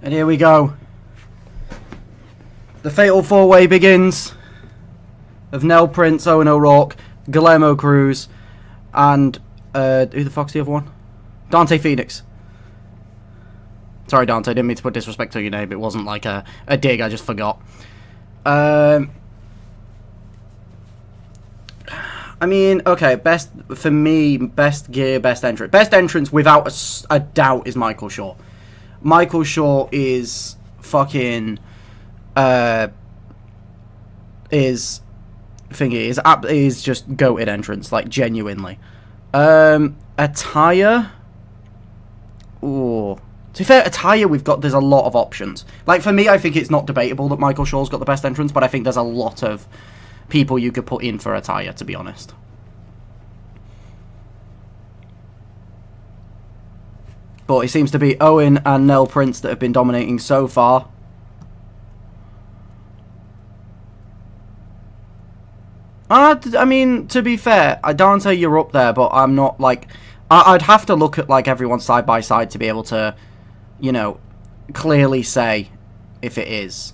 And here we go. The fatal four-way begins of Nell Prince, Eoin O'Rourke, Guillermo Cruz, and who the fuck's the other one? Dante Fenix. Sorry, Dante, I didn't mean to put disrespect to your name. It wasn't like a dig, I just forgot. I mean, okay, best gear, best entrance. Best entrance, without a doubt, is Michael Shaw. Michael Shaw is fucking... is just goated entrance, like, genuinely. Attire... Ooh... To be fair, attire, there's a lot of options. Like, for me, I think it's not debatable that Michael Shaw's got the best entrance, but I think there's a lot of people you could put in for attire, to be honest. But it seems to be Eoin and Nell Prince that have been dominating so far. I mean, to be fair, Dante, you're up there, but I'm not, like... I'd have to look at, like, everyone side by side to be able to, you know, clearly say if it is.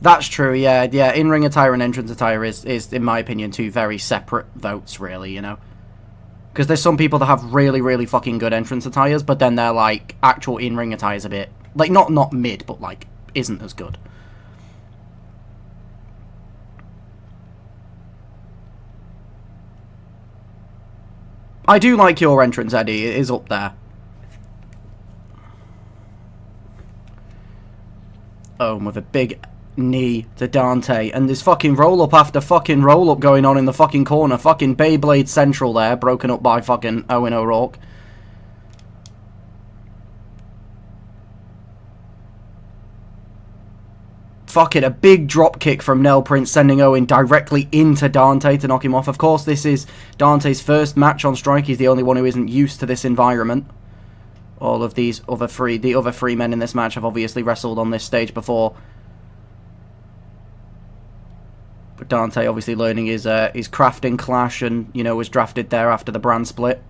That's true, yeah. In-ring attire and entrance attire is, in my opinion, two very separate votes, really, you know? Because there's some people that have really, really fucking good entrance attires, but then they're, like, actual in-ring attire's a bit... Like, not mid, but, like, isn't as good. I do like your entrance, Eddie. It is up there. Oh, with a big knee to Dante. And there's fucking roll-up after fucking roll-up going on in the fucking corner. Fucking Beyblade Central there, broken up by fucking Eoin O'Rourke. Fucking a big drop kick from Nell Prince, sending Eoin directly into Dante to knock him off. Of course, this is Dante's first match on Strike. He's the only one who isn't used to this environment. All of the other three men in this match have obviously wrestled on this stage before. But Dante obviously learning his craft in Clash and, you know, was drafted there after the brand split.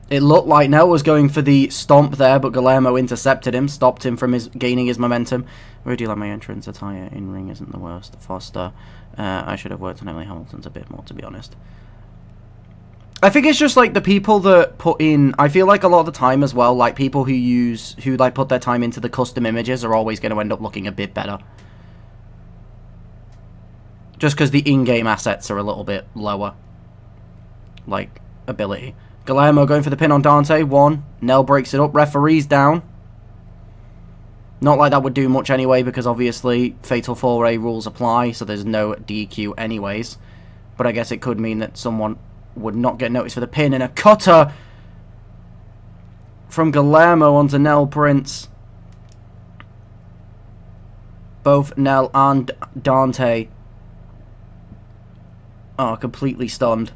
It looked like Nell was going for the stomp there, but Guillermo intercepted him, stopped him from gaining his momentum. Where do you like my entrance attire? In-ring isn't the worst. Foster. I should have worked on Emily Hamilton's a bit more, to be honest. I think it's just like the people that put in... I feel like a lot of the time as well, like people who put their time into the custom images are always going to end up looking a bit better. Just because the in-game assets are a little bit lower. Like, ability. Guillermo going for the pin on Dante. 1. Nell breaks it up. Referee's down. Not like that would do much anyway, because obviously Fatal 4-Way rules apply, so there's no DQ anyways. But I guess it could mean that someone would not get noticed for the pin. And a cutter from Guillermo onto Nell Prince. Both Nell and Dante are completely stunned.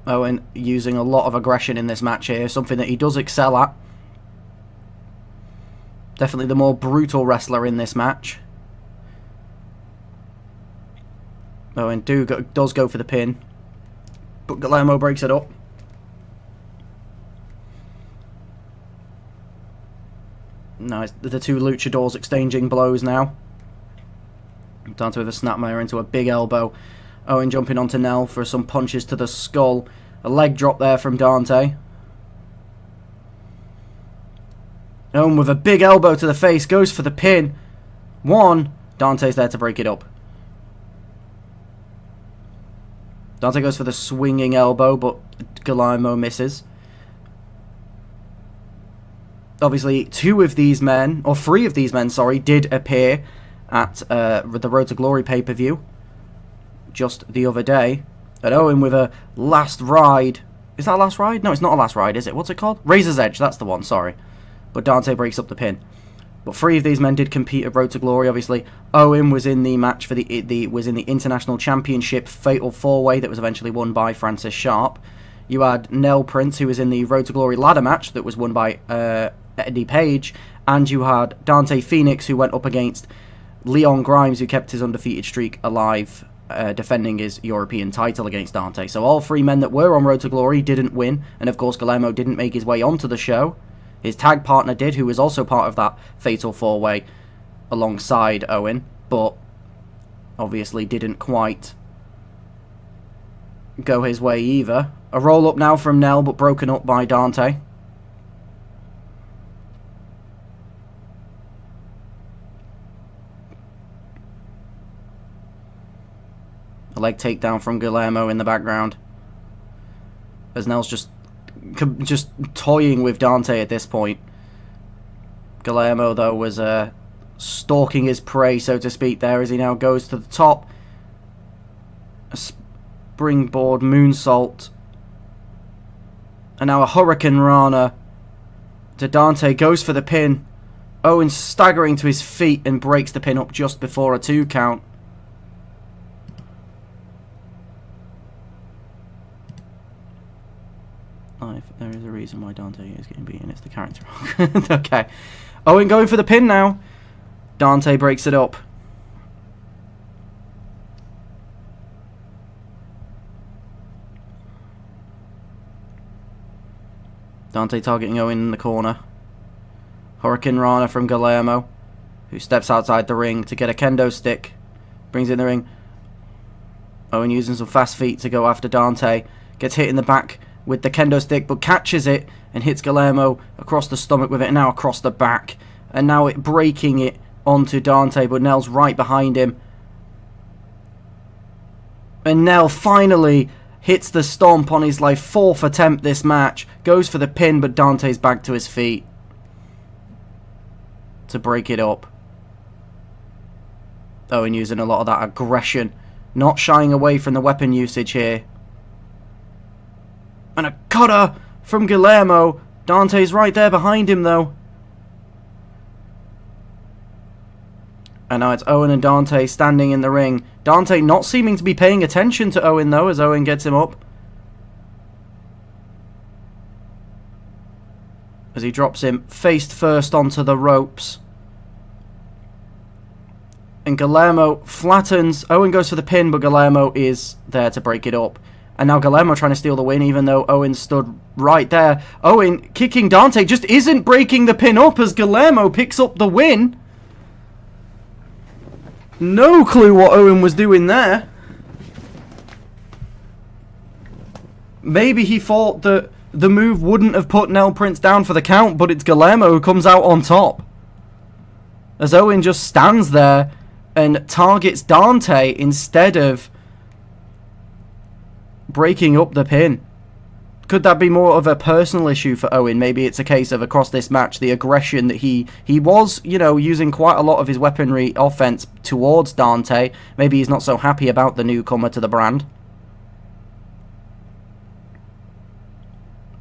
Eoin using a lot of aggression in this match here, something that he does excel at. Definitely the more brutal wrestler in this match. Eoin does go for the pin, but Guillermo breaks it up. Nice, the two luchadors exchanging blows now. Dante with a snapmare into a big elbow. Eoin jumping onto Nell for some punches to the skull. A leg drop there from Dante. Eoin with a big elbow to the face. Goes for the pin. 1. Dante's there to break it up. Dante goes for the swinging elbow, but Guillermo misses. Obviously, 3 of these men, sorry, did appear at the Road to Glory pay-per-view just the other day. And Eoin with a last ride. Is that a last ride? No, it's not a last ride, is it? What's it called? Razor's Edge, that's the one, sorry. But Dante breaks up the pin. But 3 of these men did compete at Road to Glory, obviously. Eoin was in the match for the International Championship Fatal 4-Way that was eventually won by Francis Sharp. You had Nell Prince, who was in the Road to Glory ladder match that was won by Eddie Page. and you had Dante Fenix, who went up against Leon Grimes, who kept his undefeated streak alive, defending his European title against Dante. So all three men that were on Road to Glory didn't win, and of course Guillermo didn't make his way onto the show. His tag partner did, who was also part of that fatal four-way alongside Eoin, but obviously didn't quite go his way either. A roll-up now from Nell, but broken up by Dante. A leg takedown from Guillermo in the background, as Nell's just toying with Dante at this point. Guillermo, though, was stalking his prey, so to speak, there as he now goes to the top. A springboard moonsault. And now a Hurricane Rana to Dante. Goes for the pin. Eoin staggering to his feet and breaks the pin up just before a 2 count. There is a reason why Dante is getting beaten. It's the character arc. Okay. Eoin going for the pin now. Dante breaks it up. Dante targeting Eoin in the corner. Hurricane Rana from Guillermo, who steps outside the ring to get a kendo stick. Brings it in the ring. Eoin using some fast feet to go after Dante. Gets hit in the back with the kendo stick, but catches it and hits Guillermo across the stomach with it, and now across the back. And now it breaking it onto Dante, but Nell's right behind him. And Nell finally hits the stomp on his 4th attempt this match. Goes for the pin, but Dante's back to his feet to break it up. Eoin using a lot of that aggression, not shying away from the weapon usage here. And a cutter from Guillermo. Dante's right there behind him, though. And now it's Eoin and Dante standing in the ring. Dante not seeming to be paying attention to Eoin, though, as Eoin gets him up. As he drops him face first onto the ropes. And Guillermo flattens. Eoin goes for the pin, but Guillermo is there to break it up. And now Guillermo trying to steal the win, even though Eoin stood right there. Eoin kicking Dante, just isn't breaking the pin up as Guillermo picks up the win. No clue what Eoin was doing there. Maybe he thought that the move wouldn't have put Nell Prince down for the count, but it's Guillermo who comes out on top. As Eoin just stands there and targets Dante instead of breaking up the pin. Could that be more of a personal issue for Eoin? Maybe it's a case of across this match, the aggression that he was, using quite a lot of his weaponry offense towards Dante. Maybe he's not so happy about the newcomer to the brand.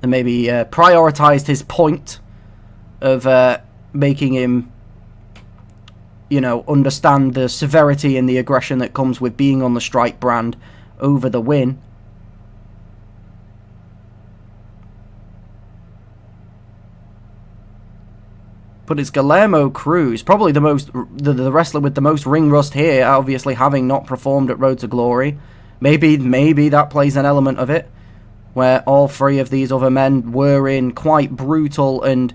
And maybe prioritized his point of making him, understand the severity and the aggression that comes with being on the Strike brand over the win. But it's Guillermo Cruz, probably the wrestler with the most ring rust here, obviously having not performed at Road to Glory. Maybe that plays an element of it, where all three of these other men were in quite brutal and,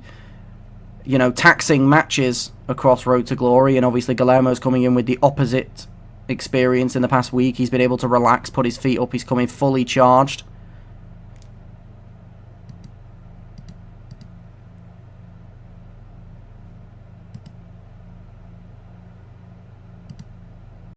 taxing matches across Road to Glory, and obviously Guillermo's coming in with the opposite experience in the past week. He's been able to relax, put his feet up, he's coming fully charged.